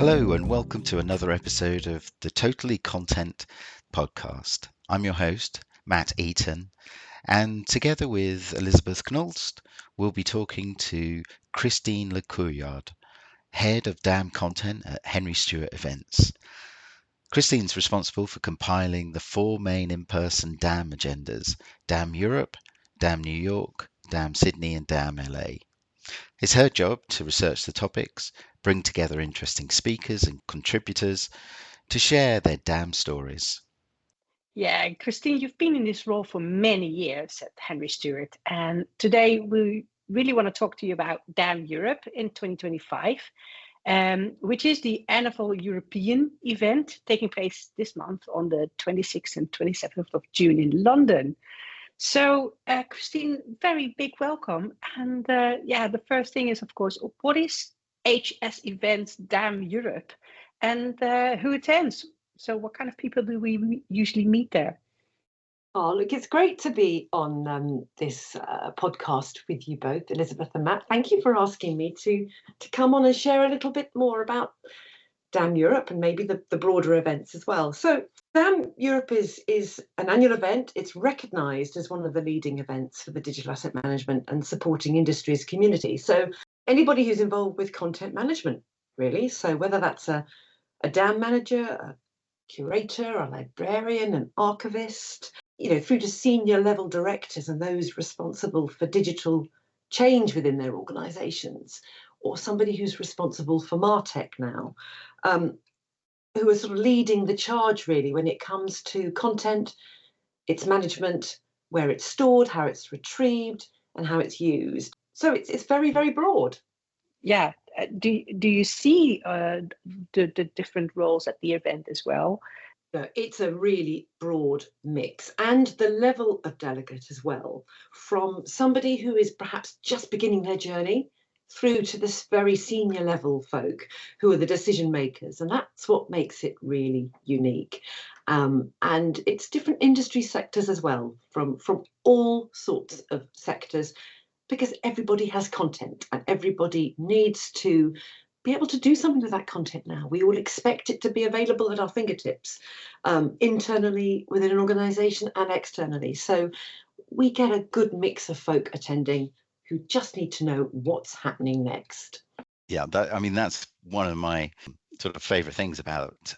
Hello and welcome to another episode of the Totally Content podcast. I'm your host, Matt Eaton, and together with Elizabeth Knolst, we'll be talking to Christine Le Couilliard, Head of DAM Content at Henry Stewart Events. Christine's responsible for compiling the four main in-person DAM agendas: DAM Europe, DAM New York, DAM Sydney and DAM LA. It's her job to research the topics, bring together interesting speakers and contributors to share their DAM stories. Yeah, Christine, you've been in this role for many years at Henry Stewart, and today we really want to talk to you about DAM Europe in 2025, which is the annual European event taking place this month on the 26th and 27th of June in London. So, Christine, very big welcome. And the first thing is, of course, what is HS Events DAM Europe and who attends? So what kind of people do we usually meet there? Oh, look, it's great to be on this podcast with you both, Elizabeth and Matt. Thank you for asking me to come on and share a little bit more about DAM Europe and maybe the broader events as well. So DAM Europe is an annual event. It's recognised as one of the leading events for the digital asset management and supporting industries community. So anybody who's involved with content management, really. So whether that's a DAM manager, a curator, a librarian, an archivist, through to senior level directors and those responsible for digital change within their organisations, or somebody who's responsible for MarTech now, who are sort of leading the charge really when it comes to content, its management, where it's stored, how it's retrieved, and how it's used. So it's very, very broad. Yeah. Do you see the different roles at the event as well? It's a really broad mix, and the level of delegate as well, from somebody who is perhaps just beginning their journey through to this very senior level folk who are the decision makers, and that's what makes it really unique. And it's different industry sectors as well, from all sorts of sectors, because everybody has content and everybody needs to be able to do something with that content now. We all expect it to be available at our fingertips, internally within an organisation and externally. So we get a good mix of folk attending who just need to know what's happening next. Yeah, that's one of my sort of favourite things about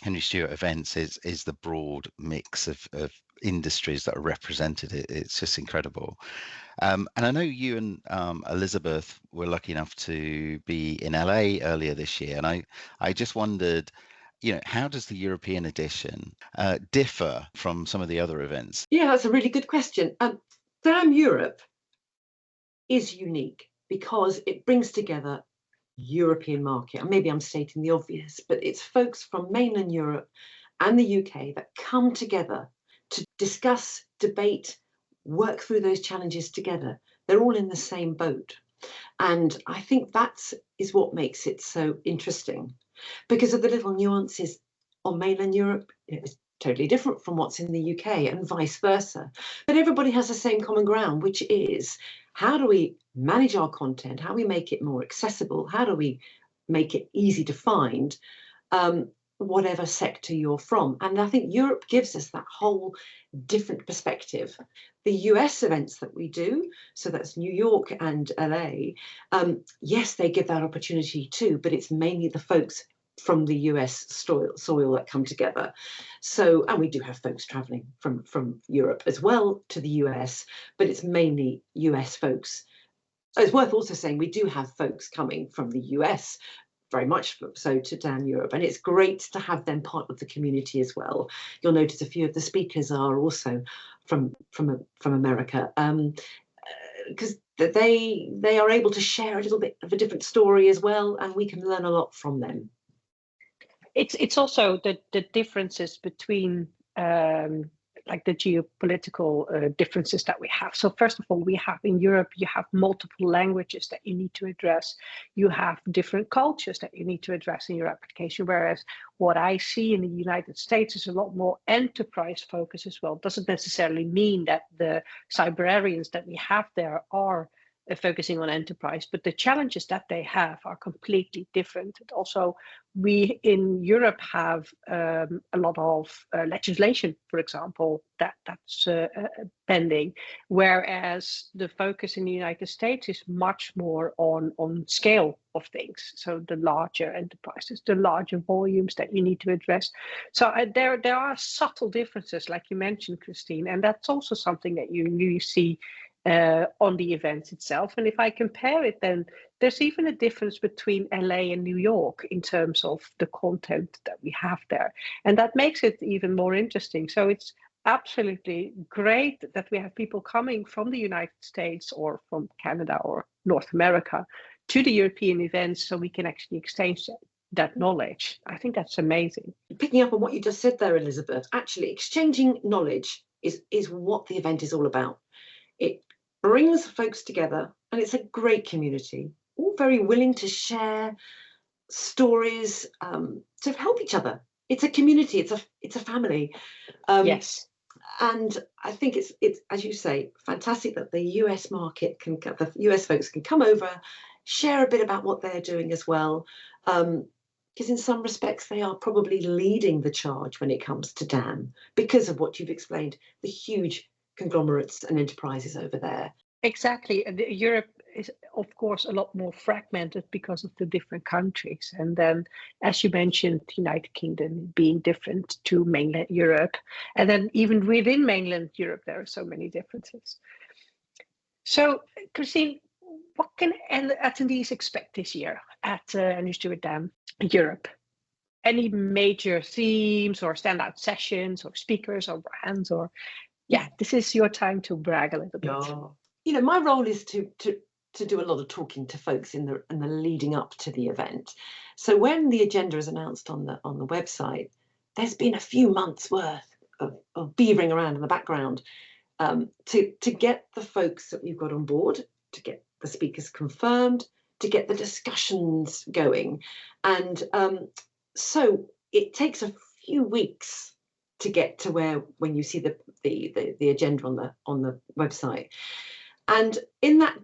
Henry Stewart events is the broad mix of industries that are represented. It's just incredible. And I know you and Elizabeth were lucky enough to be in LA earlier this year, and I just wondered, how does the European edition differ from some of the other events? Yeah, that's a really good question. DAM Europe is unique because it brings together European market. And maybe I'm stating the obvious, but it's folks from mainland Europe and the UK that come together to discuss, debate, work through those challenges together. They're all in the same boat. And I think that is what makes it so interesting, because of the little nuances on mainland Europe. It's totally different from what's in the UK and vice versa. But everybody has the same common ground, which is how do we manage our content? How do we make it more accessible? How do we make it easy to find? Whatever sector you're from. And I think Europe gives us that whole different perspective. The US events that we do, so that's New York and LA, yes, they give that opportunity too, but it's mainly the folks from the US soil that come together. So, and we do have folks traveling from Europe as well to the US, but it's mainly US folks. It's worth also saying we do have folks coming from the US, very much so, to DAM Europe, and it's great to have them part of the community as well. You'll notice a few of the speakers are also from America, because they are able to share a little bit of a different story as well, and we can learn a lot from them. It's also the differences between like the geopolitical differences that we have. So first of all, we have in Europe, you have multiple languages that you need to address. You have different cultures that you need to address in your application. Whereas what I see in the United States is a lot more enterprise focus as well. Doesn't necessarily mean that the cybrarians that we have there are focusing on enterprise, but the challenges that they have are completely different. And also, we in Europe have a lot of legislation, for example, that's pending, whereas the focus in the United States is much more on scale of things. So the larger enterprises, the larger volumes that you need to address. So there are subtle differences, like you mentioned, Christine, and that's also something that you really see on the events itself. And if I compare it, then there's even a difference between LA and New York in terms of the content that we have there. And that makes it even more interesting. So it's absolutely great that we have people coming from the United States or from Canada or North America to the European events, so we can actually exchange that knowledge. I think that's amazing. Picking up on what you just said there, Elizabeth, actually exchanging knowledge is what the event is all about. It brings folks together, and it's a great community, all very willing to share stories, to help each other. It's a community, it's a family. Yes. And I think it's as you say, fantastic that the US market the US folks can come over, share a bit about what they're doing as well. Because in some respects, they are probably leading the charge when it comes to DAM because of what you've explained, the huge conglomerates and enterprises over there. Exactly. Europe is, of course, a lot more fragmented because of the different countries. And then, as you mentioned, the United Kingdom being different to mainland Europe. And then even within mainland Europe, there are so many differences. So, Christine, what can attendees expect this year at Henry Stewart DAM Europe? Any major themes or standout sessions or speakers or brands? Or this is your time to brag a little bit. Oh. You know, my role is to do a lot of talking to folks in the leading up to the event. So when the agenda is announced on the website, there's been a few months worth of beavering around in the background to get the folks that we've got on board, to get the speakers confirmed, to get the discussions going. And so it takes a few weeks to get to when you see the agenda on the website. And in that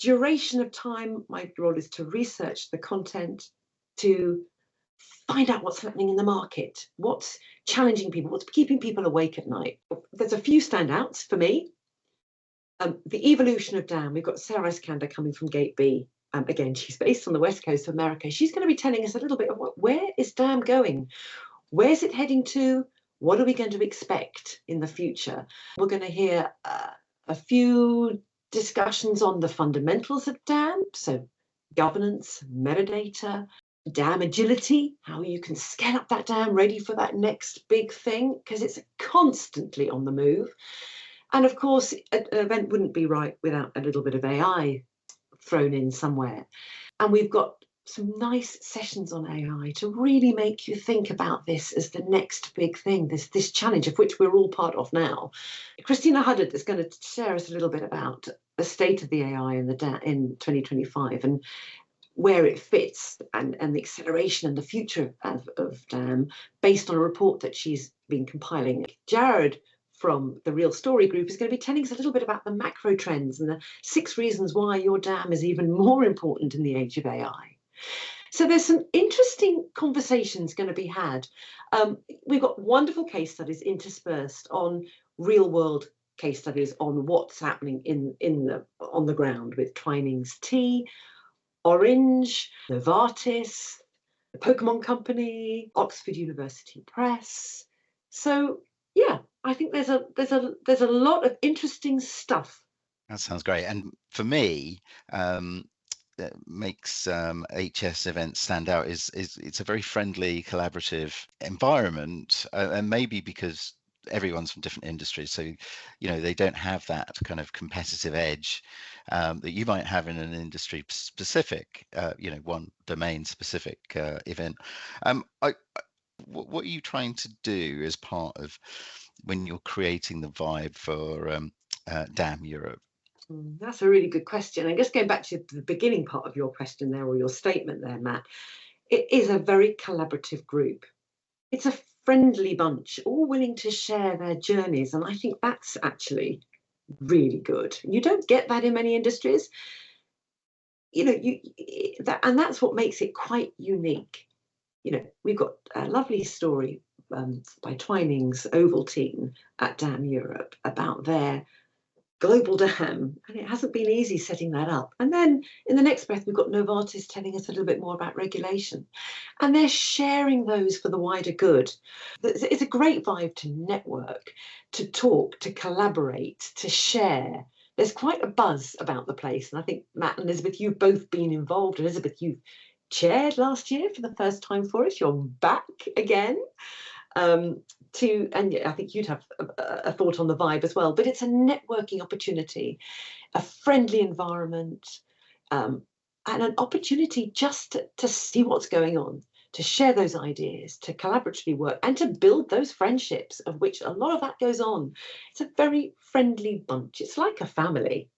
duration of time, my role is to research the content, to find out what's happening in the market, what's challenging people, what's keeping people awake at night. There's a few standouts for me. The evolution of DAM. We've got Sarah Iskander coming from Gate B. Again, she's based on the west coast of America. She's going to be telling us a little bit of where is DAM going? Where's it heading to? What are we going to expect in the future? We're going to hear a few discussions on the fundamentals of DAM, so governance, metadata, DAM agility, how you can scale up that DAM ready for that next big thing, because it's constantly on the move. And of course, an event wouldn't be right without a little bit of AI thrown in somewhere. And we've got some nice sessions on AI to really make you think about this as the next big thing, this challenge of which we're all part of now. Christina Huddard is going to share us a little bit about the state of the AI in 2025 and where it fits and the acceleration and the future of DAM based on a report that she's been compiling. Jared from the Real Story Group is going to be telling us a little bit about the macro trends and the 6 reasons why your DAM is even more important in the age of AI. So there's some interesting conversations going to be had. We've got wonderful case studies interspersed on real world case studies on what's happening on the ground with Twinings Tea, Orange, Novartis, the Pokemon Company, Oxford University Press. So yeah, I think there's a lot of interesting stuff. That sounds great. And for me, that makes HS events stand out is it's a very friendly, collaborative environment, and maybe because everyone's from different industries, so they don't have that kind of competitive edge that you might have in an industry specific, one domain specific event. What are you trying to do as part of when you're creating the vibe for DAM Europe? That's a really good question. And just going back to the beginning part of your question there, or your statement there, Matt, it is a very collaborative group. It's a friendly bunch, all willing to share their journeys. And I think that's actually really good. You don't get that in many industries. that's what makes it quite unique. We've got a lovely story by Twining's Ovaltine at DAM Europe about their global dam, and it hasn't been easy setting that up. And then in the next breath, we've got Novartis telling us a little bit more about regulation, and they're sharing those for the wider good. It's a great vibe to network, to talk, to collaborate, to share. There's quite a buzz about the place, and I think Matt and Elizabeth, you've both been involved. Elizabeth, you've chaired last year for the first time for us. You're back again. And I think you'd have a thought on the vibe as well, but it's a networking opportunity, a friendly environment, and an opportunity just to see what's going on, to share those ideas, to collaboratively work, and to build those friendships, of which a lot of that goes on. It's a very friendly bunch. It's like a family.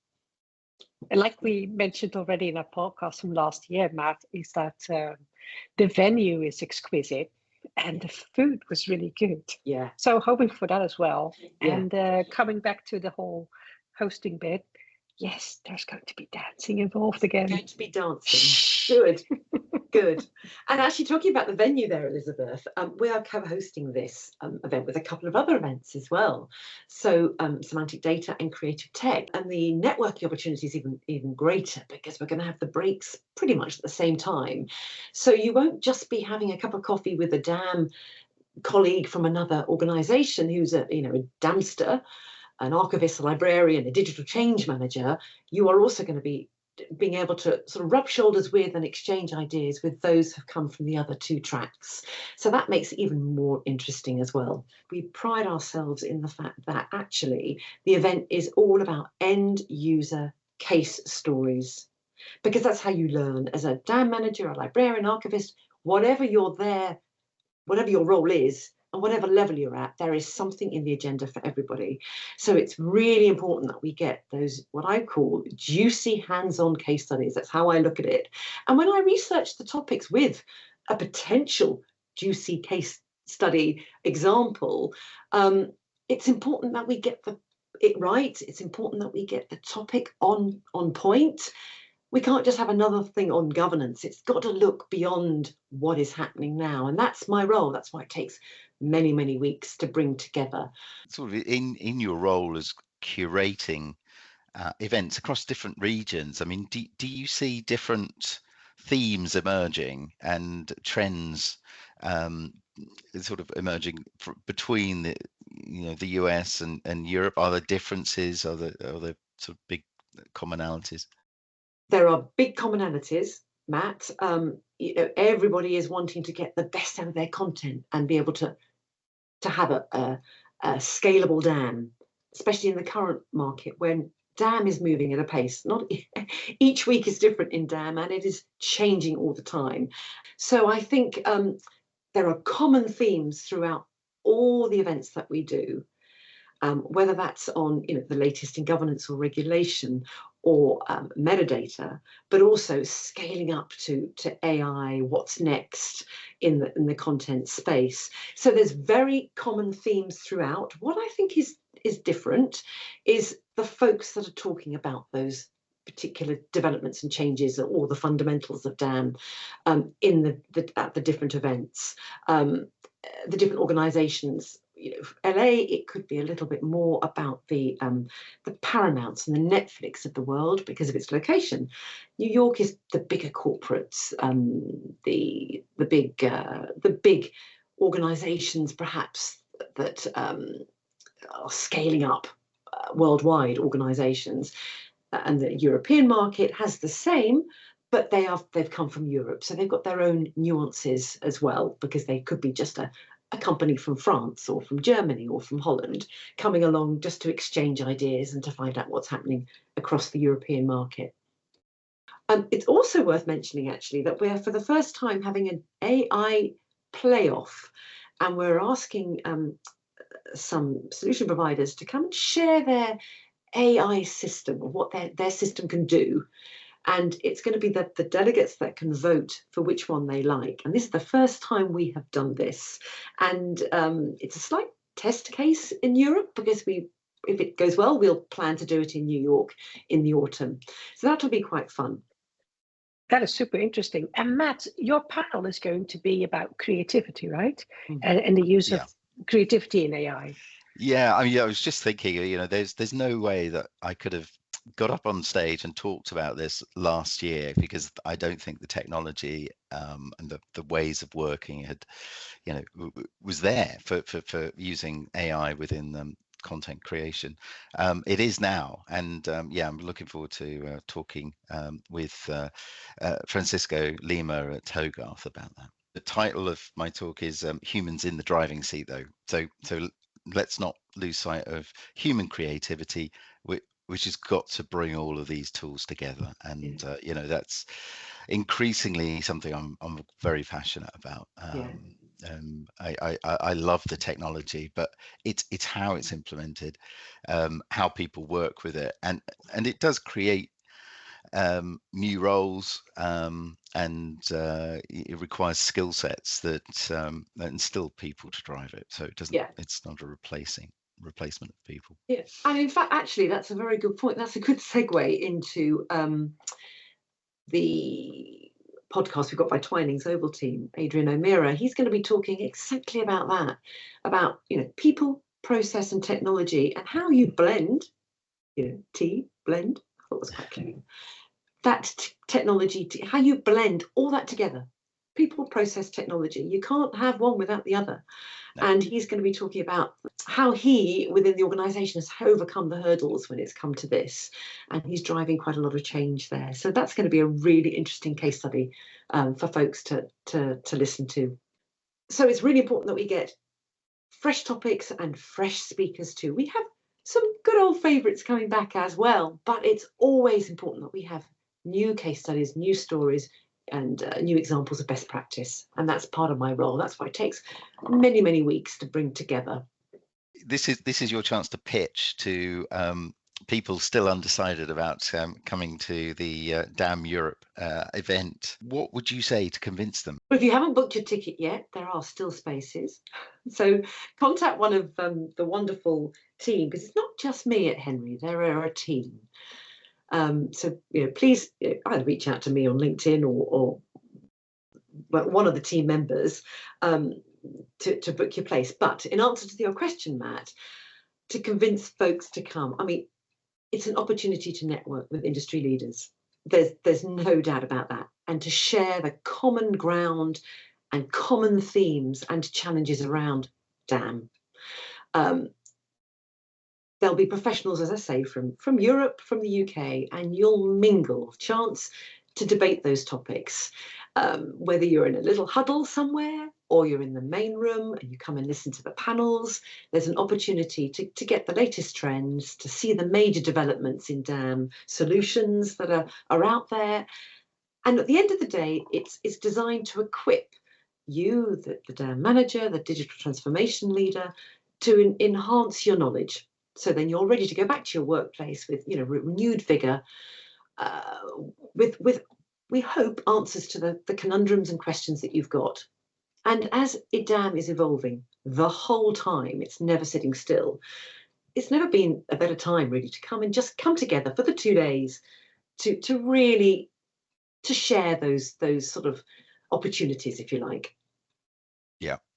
And like we mentioned already in our podcast from last year, Matt, is that the venue is exquisite and the food was really good. Yeah. So hoping for that as well. Yeah. And coming back to the whole hosting bit, yes, there's going to be dancing involved again. Going to be dancing. Good. Good. And actually, talking about the venue there, Elizabeth, we are co-hosting this event with a couple of other events as well. So semantic data and creative tech, and the networking opportunity is even greater because we're going to have the breaks pretty much at the same time. So you won't just be having a cup of coffee with a DAM colleague from another organisation who's a DAMster, an archivist, a librarian, a digital change manager. You are also going to be being able to sort of rub shoulders with and exchange ideas with those who've come from the other two tracks. So that makes it even more interesting as well. We pride ourselves in the fact that actually the event is all about end user case stories, because that's how you learn as a DAM manager, a librarian, archivist, whatever you're there, whatever your role is, and whatever level you're at, there is something in the agenda for everybody. So it's really important that we get those, what I call juicy hands-on case studies. That's how I look at it. And when I research the topics with a potential juicy case study example, it's important that we get it right. It's important that we get the topic on point. We can't just have another thing on governance. It's got to look beyond what is happening now. And that's my role. That's why it takes many, many weeks to bring together. Sort of in your role as curating events across different regions, I mean, do you see different themes emerging and trends sort of emerging between the US and Europe? Are there differences? Are there sort of big commonalities? There are big commonalities, Matt. Everybody is wanting to get the best out of their content and be able to have a scalable DAM, especially in the current market when DAM is moving at a pace. Not each week is different in DAM, and it is changing all the time. So I think there are common themes throughout all the events that we do, whether that's on the latest in governance or regulation, or metadata, but also scaling up to AI, what's next in the content space. So there's very common themes throughout. What I think is different is the folks that are talking about those particular developments and changes, or the fundamentals of DAM in the different events, the different organizations. LA, it could be a little bit more about the Paramounts and the Netflix of the world because of its location. New York is the bigger corporates, the big organizations perhaps that are scaling up, worldwide organizations, and the European market has the same. But they've come from Europe, so they've got their own nuances as well, because they could be just a company from France or from Germany or from Holland coming along just to exchange ideas and to find out what's happening across the European market. It's also worth mentioning, actually, that we're for the first time having an AI playoff, and we're asking some solution providers to come and share their AI system, of what their system can do. And it's going to be the delegates that can vote for which one they like. And this is the first time we have done this. And it's a slight test case in Europe, because if it goes well, we'll plan to do it in New York in the autumn. So that'll be quite fun. That is super interesting. And Matt, your panel is going to be about creativity, right? And the use of creativity in AI. Yeah, I mean, I was just thinking, there's no way that I could have got up on stage and talked about this last year, because I don't think the technology and the ways of working had, was there for using AI within content creation. It is now, and I'm looking forward to talking with Francisco Lima at Hogarth about that. The title of my talk is Humans in the Driving Seat, though. So let's not lose sight of human creativity, which has got to bring all of these tools together. And that's increasingly something I'm very passionate about. I love the technology, but it's how it's implemented, how people work with it, and it does create new roles, and it requires skill sets that instill people to drive it. So it doesn't. Yeah. It's not a replacement of people. Yeah, and in fact, actually, that's a very good point. That's a good segue into the podcast we've got by Twining's Oval team, Adrian O'Meara. He's going to be talking exactly about that, about people, process, and technology, and how you blend, blend. I thought it was quite clear. That technology, how you blend all that together. People, process, technology. You can't have one without the other. No. And he's going to be talking about how he, within the organisation, has overcome the hurdles when it's come to this. And he's driving quite a lot of change there. So that's going to be a really interesting case study for folks to listen to. So it's really important that we get fresh topics and fresh speakers too. We have some good old favourites coming back as well, but it's always important that we have new case studies, new stories, and new examples of best practice. And that's part of my role. That's why it takes many, many weeks to bring together. This is your chance to pitch to people still undecided about coming to the DAM Europe event. What would you say to convince them? Well, if you haven't booked your ticket yet, there are still spaces. So contact one of the wonderful team, because it's not just me at Henry, there are a team. So please either reach out to me on LinkedIn or one of the team members to book your place. But in answer to your question, Matt, to convince folks to come, I mean, it's an opportunity to network with industry leaders. There's no doubt about that, and to share the common ground and common themes and challenges around DAM. There'll be professionals, as I say, from Europe, from the UK, and you'll mingle, chance to debate those topics. Whether you're in a little huddle somewhere or you're in the main room and you come and listen to the panels, there's an opportunity to get the latest trends, to see the major developments in DAM solutions that are out there. And at the end of the day, it's designed to equip you, the DAM manager, the digital transformation leader, to enhance your knowledge. So then you're ready to go back to your workplace with renewed vigour, with we hope answers to the conundrums and questions that you've got. And as DAM is evolving the whole time, it's never sitting still. It's never been a better time really to come and just come together for the 2 days to really share those sort of opportunities, if you like.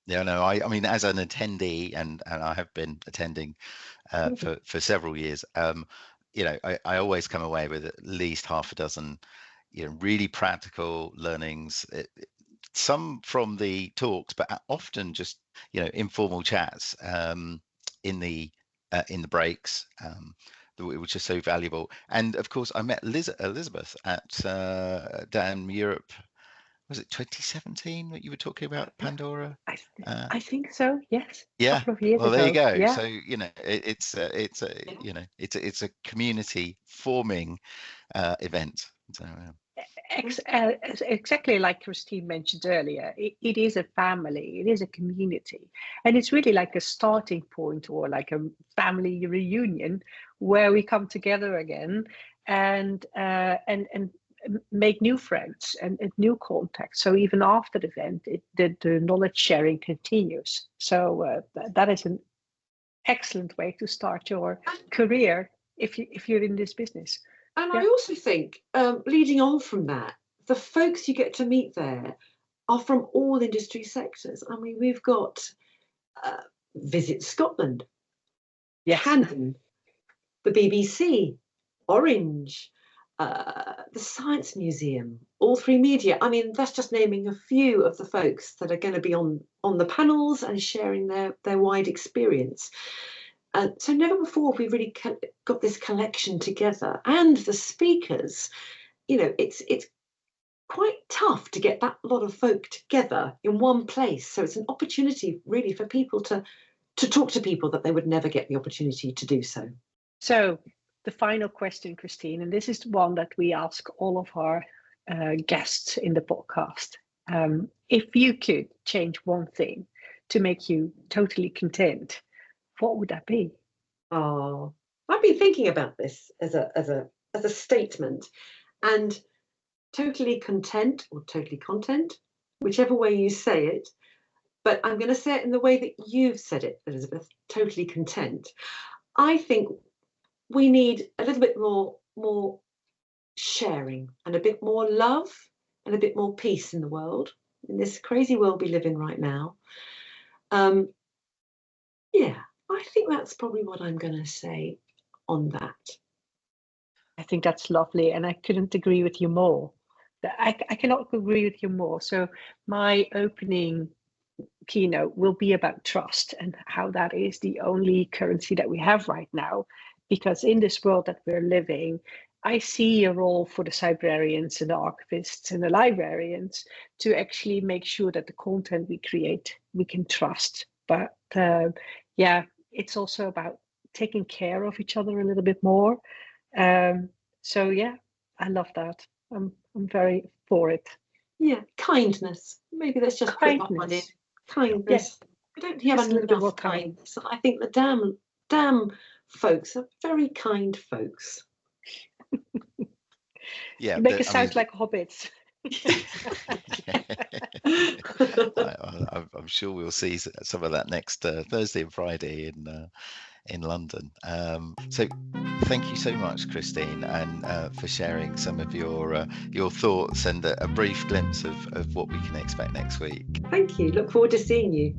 Yeah, no, I mean, as an attendee, and I have been attending for several years, I always come away with at least half a dozen, really practical learnings, some from the talks, but often just, informal chats in the breaks, which are so valuable. And of course, I met Elizabeth at DAM Europe. Was it 2017 that you were talking about Pandora? I think so. Yes. Yeah. A couple of years well, ago. there you go. Yeah. So it's a community forming event. So. Exactly like Christine mentioned earlier, it is a family, it is a community, and it's really like a starting point or like a family reunion where we come together again and make new friends and new contacts. So even after the event, the knowledge sharing continues. So that is an excellent way to start your career if you're in this business. And I also think, leading on from that, the folks you get to meet there are from all industry sectors. I mean, we've got Visit Scotland, Canon, the BBC, Orange, the Science Museum, All Three Media. I mean, that's just naming a few of the folks that are going to be on the panels and sharing their wide experience. So never before have we really got this collection together. And the speakers, you know, it's quite tough to get that lot of folk together in one place. So it's an opportunity really for people to talk to people that they would never get the opportunity to do so. So the final question, Christine, and this is one that we ask all of our guests in the podcast. If you could change one thing to make you totally content, what would that be? Oh, I've been thinking about this as a statement, and totally content or totally content, whichever way you say it, but I'm going to say it in the way that you've said it, Elizabeth, totally content. I think we need a little bit more sharing and a bit more love and a bit more peace in the world, in this crazy world we live in right now. Yeah, I think that's probably what I'm going to say on that. I think that's lovely, and I couldn't agree with you more. I cannot agree with you more. So my opening keynote will be about trust and how that is the only currency that we have right now. Because in this world that we're living, I see a role for the librarians and the archivists and the librarians to actually make sure that the content we create, we can trust. But yeah, it's also about taking care of each other a little bit more. So yeah, I love that. I'm very for it. Yeah, kindness. Maybe let's just put that one in. Kindness. Yes. We don't have enough kindness. I think the DAM folks are very kind folks. Yeah, you make it sound like hobbits. I'm sure we'll see some of that next Thursday and Friday in London. So thank you so much, Christine, and for sharing some of your thoughts and a brief glimpse of what we can expect next week. Thank you. Look forward to seeing you.